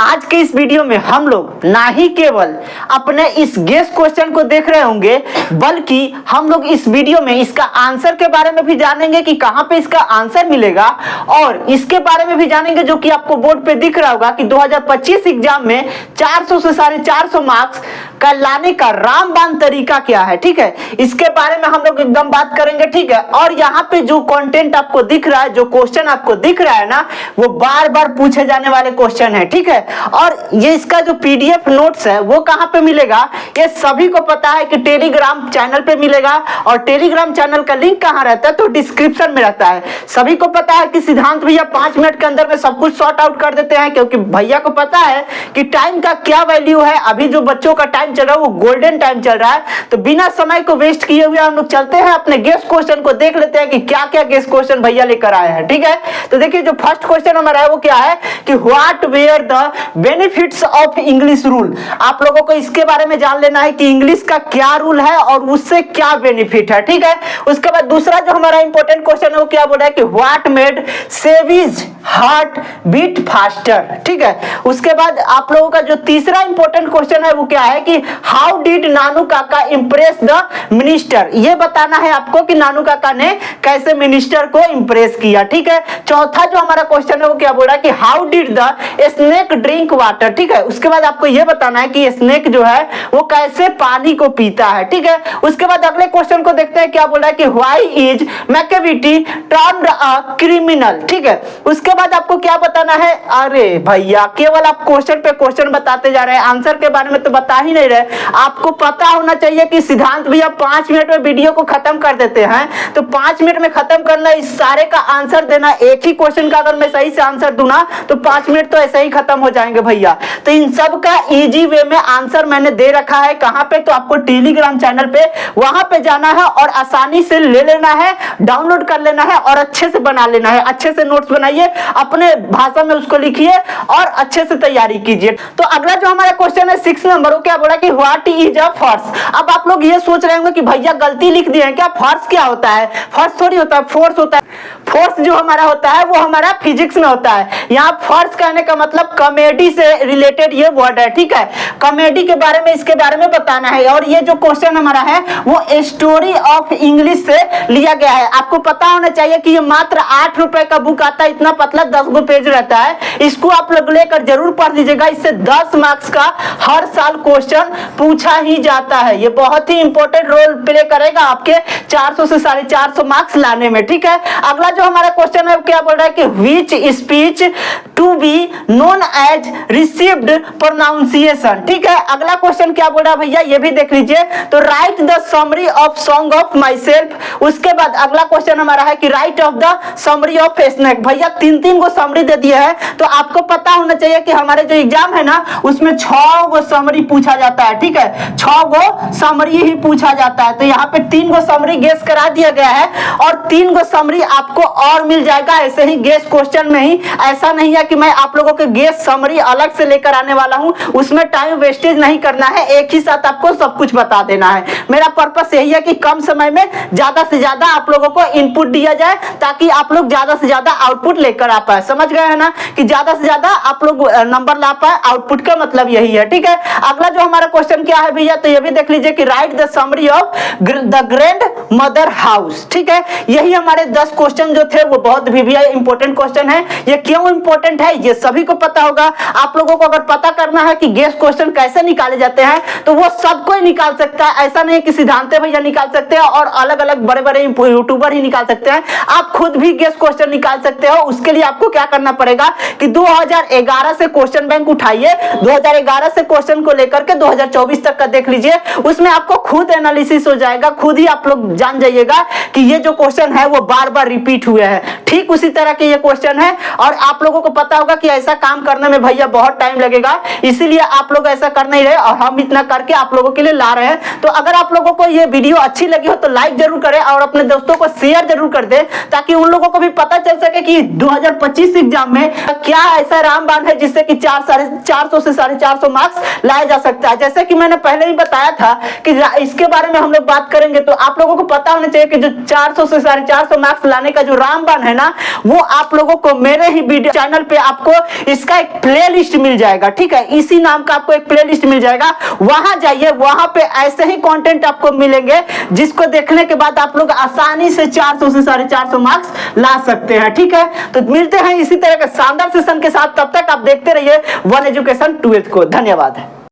आज के इस वीडियो में हम लोग ना ही केवल अपने इस गेस क्वेश्चन को देख रहे होंगे, बल्कि हम लोग इस वीडियो में इसका आंसर के बारे में भी जानेंगे कि कहां पे इसका आंसर मिलेगा, और इसके बारे में भी जानेंगे जो कि आपको बोर्ड पे दिख रहा होगा कि 2025 एग्जाम में 400 से 450 मार्क्स का लाने का रामबाण तरीका क्या है। ठीक है, इसके बारे में हम लोग एकदम बात करेंगे। ठीक है, और यहाँ पे जो कंटेंट आपको दिख रहा है, जो क्वेश्चन आपको दिख रहा है ना, वो बार बार पूछे जाने वाले क्वेश्चन है। ठीक है, और ये इसका जो पीडीएफ नोट्स है वो कहां पे मिलेगा, ये सभी को पता है कि टेलीग्राम चैनल पे मिलेगा। और टेलीग्राम चैनल का लिंक कहां रहता है, तो डिस्क्रिप्शन में रहता है। सभी को पता है कि सिद्धांत भैया 5 मिनट के अंदर में सब कुछ सॉर्ट आउट कर देते हैं, क्योंकि भैया को पता है कि टाइम का क्या वैल्यू है। अभी जो बच्चों का टाइम चल रहा है वो गोल्डन टाइम चल रहा है, तो बिना समय को वेस्ट किए हुए हम लोग चलते हैं अपने गेस क्वेश्चन को देख लेते हैं कि क्या क्या गेस क्वेश्चन भैया लेकर आए हैं। ठीक है, तो देखिए जो फर्स्ट क्वेश्चन हमारा है वो क्या है कि what were the benefits of English rule. आप लोगों को इसके बारे में जान लेना है कि इंग्लिश का क्या रूल है और उससे क्या बेनिफिट है। ठीक है, उसके बाद दूसरा जो हमारा इंपॉर्टेंट क्वेश्चन है वो क्या बोल रहा है कि what made savage's heart beat faster. ठीक है, उसके बाद आप लोगों का जो तीसरा इंपॉर्टेंट क्वेश्चन है वो क्या है कि हाउ डिड नानू काका इंप्रेस द मिनिस्टर। ये बताना है आपको कि नानू काका ने कैसे मिनिस्टर को इंप्रेस किया। ठीक है, चौथा जो हमारा क्वेश्चन है वो क्या बोल रहा है कि how did the snake drink water. ठीक है, उसके बाद आपको यह बताना है कि स्नेक जो है वो कैसे पानी को पीता है। ठीक है, उसके बाद अगले क्वेश्चन को देखते हैं, क्या बोल रहा है कि why is Macavity termed a criminal. ठीक है, उसके बाद आपको क्या बताना है, अरे भैया केवल आप क्वेश्चन पे क्वेश्चन बताते जा रहे हैं, आंसर के बारे में तो बता ही नहीं रहे। आपको पता होना चाहिए कि सिद्धांत भैया 5 मिनट में वीडियो को खत्म कर देते हैं, तो 5 मिनट में खत्म करना, इस सारे का आंसर देना। एक ही क्वेश्चन का अगर मैं सही से आंसर दूं ना तो 5 मिनट तो ऐसे ही खत्म हो जाएंगे भैया। तो इन सब का इजी वे में आंसर मैंने दे रखा है। कहां पे, तो आपको टेलीग्राम चैनल पे वहां पे जाना है और आसानी से ले लेना है, डाउनलोड कर लेना है और अच्छे से बना लेना है। अच्छे से नोट्स बनाइए, अपने भाषा में उसको लिखिए और अच्छे से तैयारी कीजिए। तो अगला जो हमारा क्वेश्चन है 6 नंबर, वो क्या बोला कि व्हाट इज अ फोर्स। अब आप लोग ये सोच रहे होंगे कि भैया गलती लिख दिए हैं क्या, फोर्स क्या होता है। फोर्स थोड़ी होता है, फोर्स होता है। फोर्स जो हमारा होता है वो हमारा फिजिक्स में होता है। यहाँ फोर्स कहने का मतलब कॉमेडी से रिलेटेड ये वर्ड है। ठीक है, कॉमेडी के बारे में, इसके बारे में बताना है। और ये जो क्वेश्चन हमारा है वो स्टोरी ऑफ इंग्लिश से लिया गया है। आपको पता होना चाहिए कि ये मात्र 8 रुपए का बुक आता है, इतना पतला 10 गो पेज रहता है। इसको आप लोग लेकर जरूर पढ़ लीजिएगा, इससे 10 मार्क्स का हर साल क्वेश्चन पूछा ही जाता है। ये बहुत ही इंपॉर्टेंट रोल प्ले करेगा आपके 400 से 450 मार्क्स लाने में। ठीक है, अगला जो हमारा क्वेश्चन है क्या बोल रहा है कि which speech to be known as received pronunciation. ठीक है, अगला क्वेश्चन क्या बोल रहा है भैया, ये भी देख लीजिए। तो right the summary of song of my self. उसके बाद अगला क्वेश्चन हमारा है कि right of the summary of snake. भैया 3-3 को समरी दे दिया है, तो आपको पता होना चाहिए कि हमारे जो एग्जाम है ना उसमें 6 गो समरी पूछा जाता है। ठीक है, 6 गो समरी ही पूछा जाता है। तो यहाँ पे 3 गो समरी गेस करा दिया गया है और 3 गो समरी आपको और मिल जाएगा ऐसे ही गेस क्वेश्चन में ही। ऐसा नहीं है कि मैं आप लोगों के गेस समरी अलग से लेकर आने वाला हूं, उसमें टाइम वेस्टेज नहीं करना है, एक ही साथ आपको सब कुछ बता देना है। मेरा पर्पस यही है कि कम समय में ज्यादा से ज्यादा आप लोगों को इनपुट दिया जाए, ताकि आप लोग ज्यादा से ज्यादा आउटपुट लेकर आ पाए। समझ गए है ना, कि ज्यादा से ज्यादा आप लोग नंबर ला पाए, आउटपुट का मतलब यही है। ठीक है, अगला जो हमारा क्वेश्चन क्या है भैया, तो ये भी देख लीजिए कि right the summary of the grand mother house. ठीक है, यही हमारे 10 क्वेश्चन जो थे वो बहुत भी इंपॉर्टेंट क्वेश्चन है। ये क्यों इंपॉर्टेंट है ये सभी को पता होगा। आप लोगों को अगर पता करना है कि गेस क्वेश्चन कैसे निकाले जाते हैं तो वो सब कोई निकाल सकता है। ऐसा नहीं कि सिद्धांत भैया निकाल सकते हैं और अलग अलग बड़े बड़े यूट्यूबर ही निकाल सकते हैं, आप खुद भी गेस क्वेश्चन निकाल सकते हो। उसके लिए आपको क्या करना पड़ेगा कि 2011 से क्वेश्चन बैंक उठाइए, 2011 से क्वेश्चन को लेकर के 2024 तक का देख लीजिए, उसमें आपको खुद एनालिसिस हो जाएगा, खुद ही आप लोग जान जाइएगा कि ये जो क्वेश्चन है वो बार बार रिपीट हुए हैं। ठीक उसी तरह के ये क्वेश्चन है और आप लोगों को पता होगा कि ऐसा काम करने में भैया बहुत टाइम लगेगा, इसीलिए आप लोग ऐसा कर नहीं रहे और हम इतना करके आप लोगों के लिए ला रहे हैं। तो अगर आप लोगों को ये वीडियो अच्छी लगी हो तो लाइक जरूर करें और अपने दोस्तों को शेयर जरूर कर दें, ताकि उन लोगों को भी पता चल सके कि 2025 एग्जाम में क्या ऐसा रामबाण है जिससे कि 450 से 450 मार्क्स लाया जा सकता है। जैसे कि मैंने पहले ही बताया था कि इसके बारे में हम लोग बात करेंगे, तो आप लोगों को पता होना चाहिए कि जो 400 से 450 मार्क्स लाने का जो रामबाण है ना, वो आप लोगों को मेरे ही वीडियो चैनल पे आपको इसका एक प्लेलिस्ट मिल जाएगा, ठीक है, इसी नाम का आपको एक प्लेलिस्ट मिल जाएगा, वहां जाइए, वहां पे ऐसे ही कंटेंट आपको मिलेंगे जिसको देखने के बाद आप लोग आसानी से 400 से 450 मार्क्स ला सकते हैं, ठीक है। तो मिलते हैं इसी तरह के शानदार सेशन के साथ, तब तक आप देखते रहिए वन एजुकेशन 12th को। धन्यवाद।